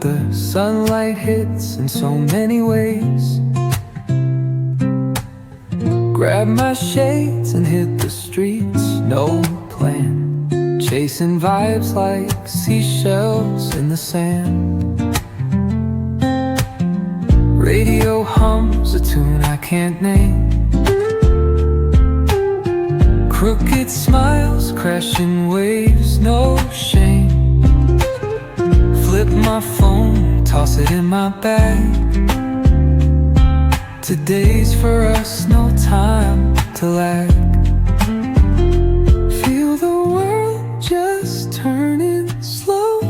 the sunlight hits in so many ways. Grab my shades and hit the streets, no plan. Chasing vibes like seashells in the sand. Radio hums a tune I can't name. Crooked smiles, crashing waves, no shame. Flip my phone, toss it in my bag. Today's for us, no time to lag. Feel the world just turning slow.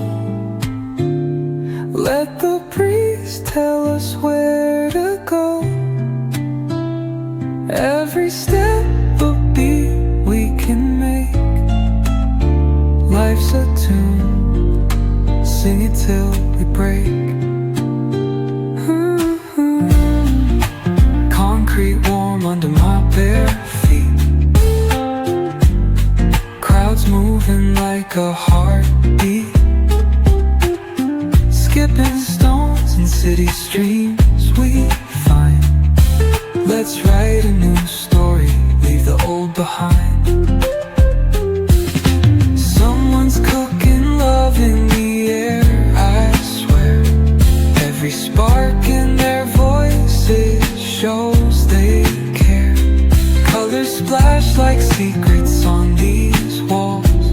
Let the breeze tell us where to go. Every step a beat we can make. Life's a tune, sing it till we break. Concrete warm under my bare feet. Crowds moving like a heartbeat. Skipping stones in city streams we find. Let's write a new story, leave the old behind. Someone's cooking love in the air, I swear. Every spark in their voices shows they care. Colors splash like secrets on these walls,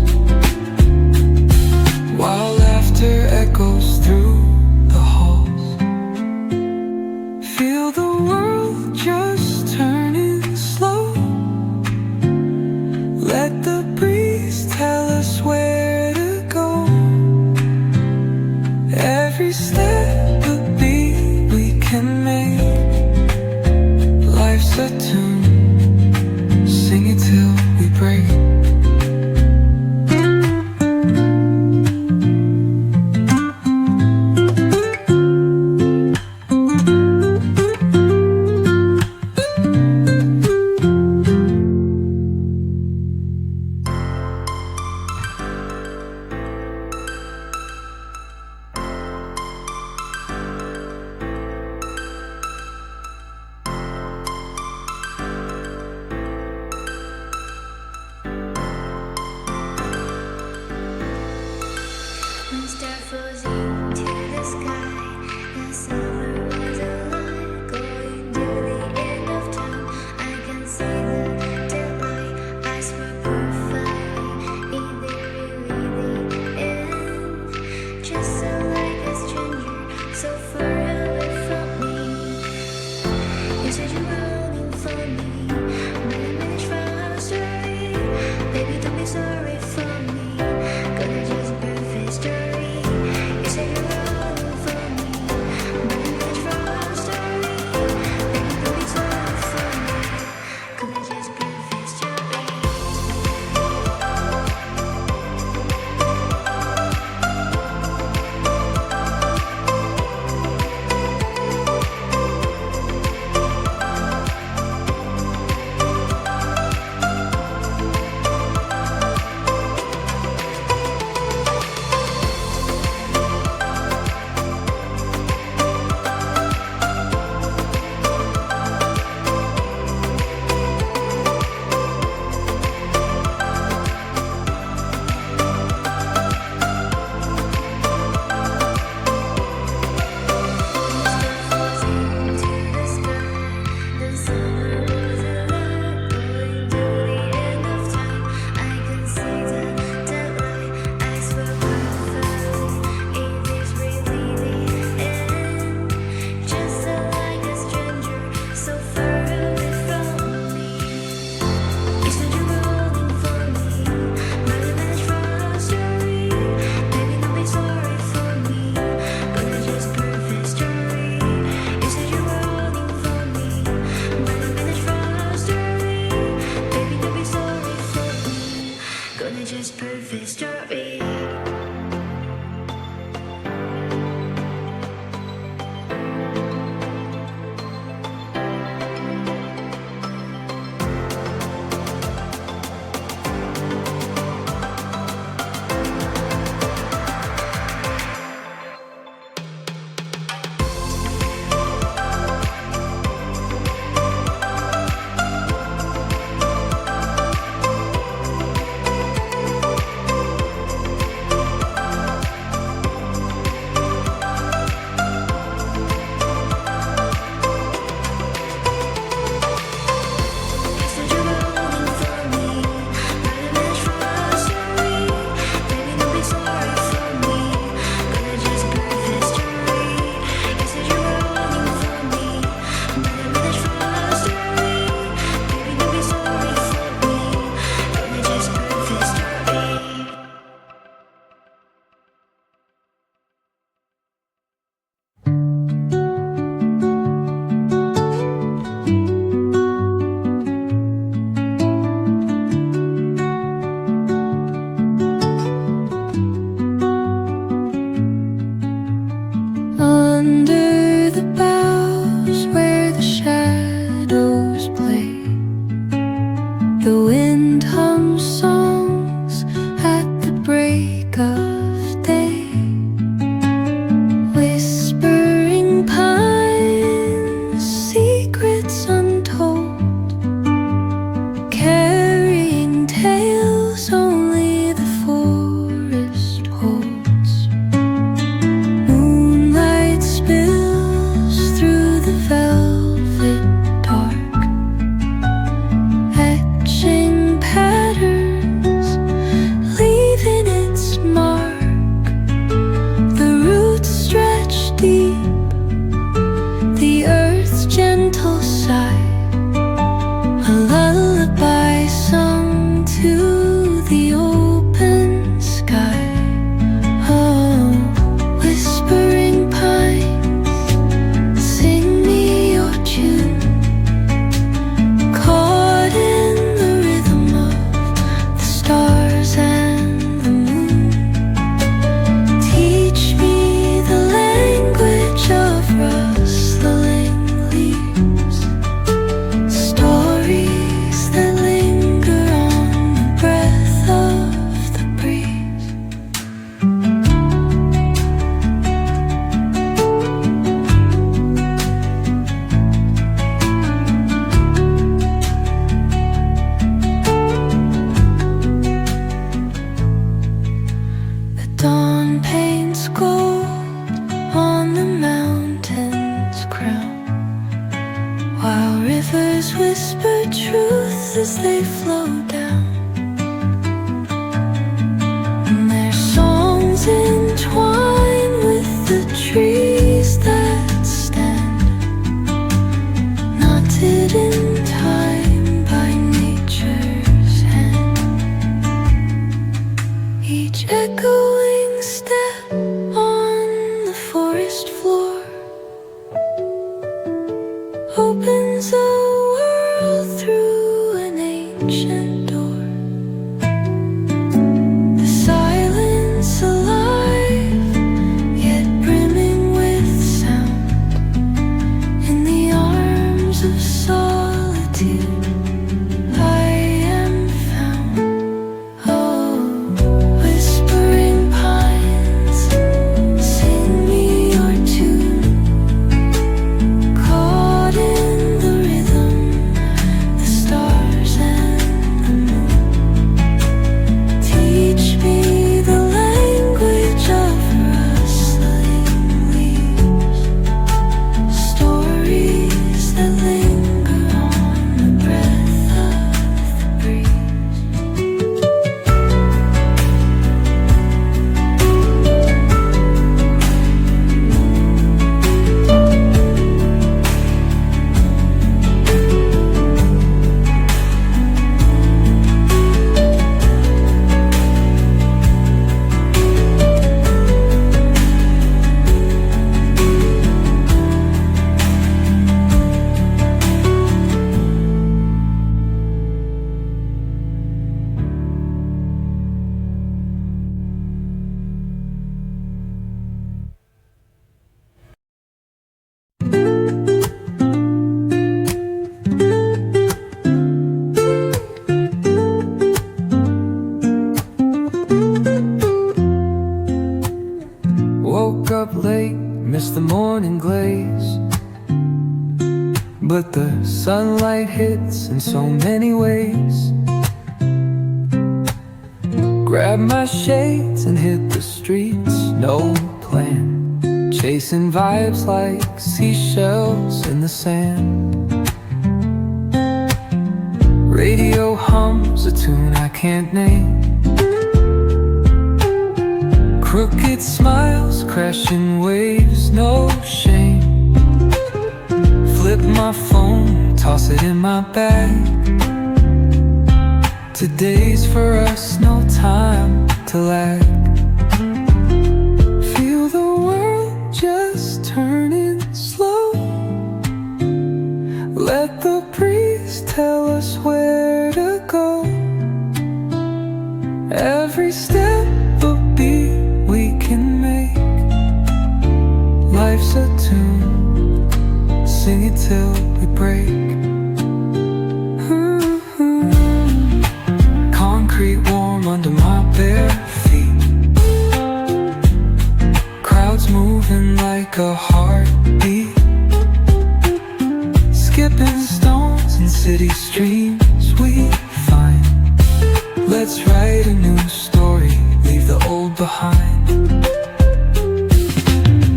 while laughter echoes through the halls. Feel the world just turning slow. Let the breeze tell us where to go. Every step a beat we can make. Life's a tune, sing it till we break. One star falls into the sky. The summer was alive, going to the end of time. I can see the daylight. Eyes were perfect. In the really end. Just so like a stranger, so far away from me. You said you're running for me, but I managed from our story. Baby, don't be sorry for me. Gonna just perfect story. You rivers whisper truth as they flow down, and their songs entwine with the trees that stand, knotted in time by nature's hand. Each echoing step on the forest floor opens a world through an ancient door. The silence alive, yet brimming with sound. In the arms of solitude I am found. Oh, whispering pines, sing me your tune. Caught in the rhythm, the stars and the moon teach me the language of rustling leaves, stories that linger on the breath of the breeze. Woke up late, missed the morning glaze, but the sunlight hits in so many ways. Grabbed my shades and hit the streets, no plan, chasing vibes like seashells in the sand. Radio hums a tune I can't name, crooked smiles, crashing waves, no shame. Flip my phone, toss it in my bag. Today's for us, no time to lag. Feel the world just turning slow. Let the breeze tell us where to go. Every step a beat we can make. Life's a tune, sing it till we break. Concrete warm under my bare feet. Crowds moving like a heartbeat. Skipping stones in city streams we find. Let's write a new story, leave the old behind.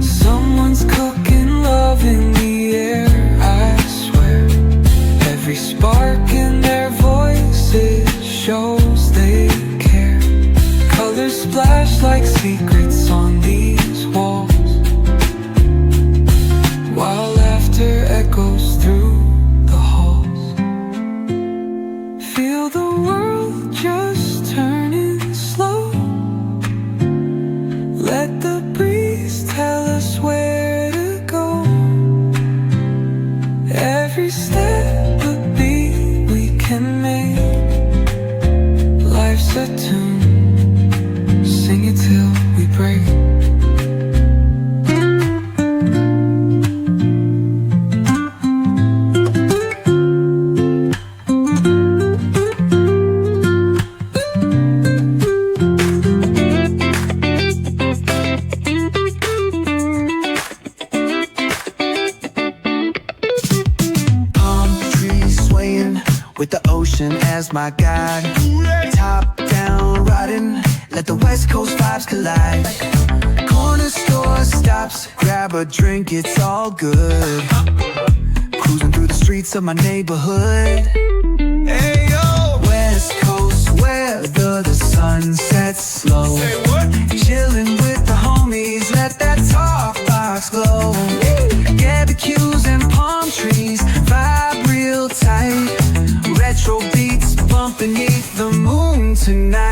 Someone's cooking love in the air, I swear. Every spark in their voices shows they care. Colors splash like secrets on these walls, while laughter echoes through the halls. Feel the world just turning slow. Let the breeze tell us where to go. Every step a beat we can make. Life's a tune, sing it till we break. With the ocean as my guide, top down riding, let the west coast vibes collide. Corner store stops, grab a drink, it's all good. Cruising through the streets of my neighborhood. Ayo! West Coast weather, the sun sets slow. Say what? Chillin' with the homies, let that talk box glow. Barbecues and palm trees, vibe real tight. Retro beats bumping beneath the moon tonight.